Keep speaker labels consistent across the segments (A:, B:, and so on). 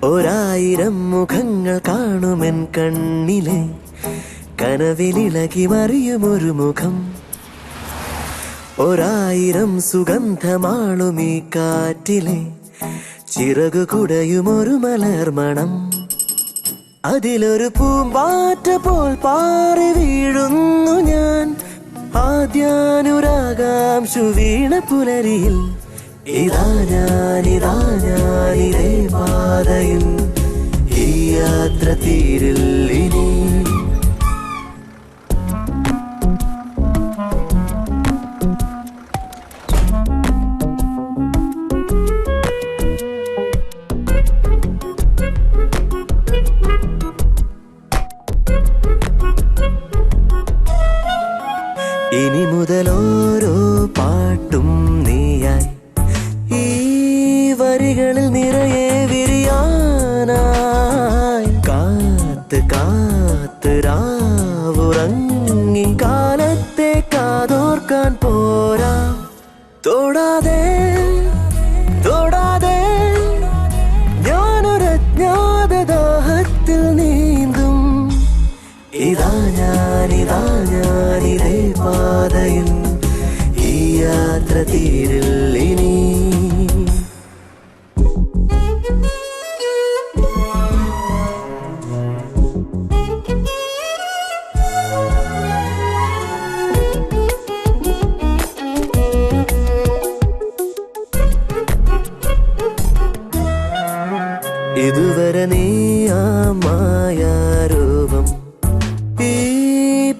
A: ഒരായിരം മുഖങ്ങൾ കാണുമെൻ കണ്ണിലെ കനവിലിളകി മറിയുമൊരു മുഖം. ഒരായിരം സുഗന്ധമാളുമീ കാറ്റിലെ ചിറകു കുടയുമൊരു മലർമണം. അതിലൊരു പൂമ്പാറ്റ പോൽ പാറി വീഴുന്നു ഞാൻ ആദ്യാനുരാഗാംശു വീണ പുലരിയിൽ. ഇതാ ഞാനിതേ പാതയിൽ ഈ യാത്ര തീരില്ലിനി. ഇനി മുതലോരോ പാട്ടും നീയായി ഈ വരികളിൽ നിറയെ വിരിയാനായി. കാത്ത് കാത്ത് രാവുറങ്ങി കാലത്തെ കാതോർക്കാൻ പോരാ. തൊടാതെ തൊടാതെ ഞാനൊരജ്ഞാത ദാഹത്തിൽ നീന്തും. ഇതാ ഞാനിതേ പാതയിൽ ഈ യാത്ര തീരില്ലിനി. ഇതുവരെ നീ ആ മായാരൂപം ഈ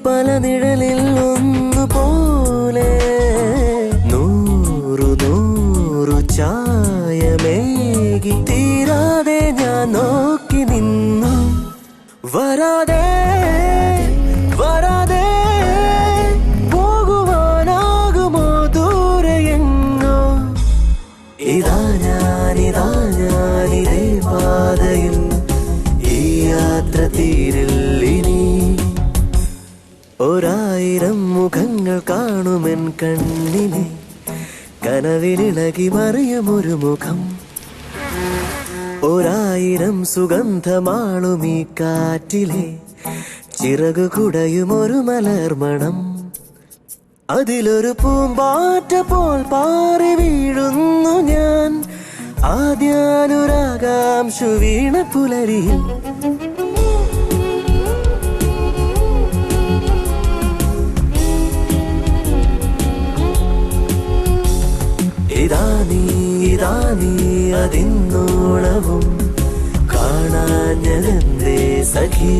A: പല നിഴലിൽ ഒന്നുപോലെ നൂറു നൂറു ചായമേകി തീരാതെ ഞാൻ നോക്കി നിന്നു. വരാതെ വരാതെ പോകുവാനാകുമോ ദൂരെയെങ്ങോ. ഇതാ ഞാനിതേ പാതയിൽ ഈ യാത്ര തീരില്ലിനി. ഒരായിരം മുഖങ്ങൾ കാണുമെൻ കണ്ണിലെ കനവിലിളകി മറിയുമൊരു മുഖം. ഒരായിരം സുഗന്ധമാളുമീ കാറ്റിലെ ചിറകു കുടയുമൊരു മലർമണം. അതിലൊരു പൂമ്പാറ്റ പോൽ പാറി വീഴുന്നു ഞാൻ ആദ്യാനുരാഗാംശു വീണ പുലരിയിൽ. ഇതാ നീ അതിന്നോളവും കാണാഞ്ഞതെന്തേ സഖി.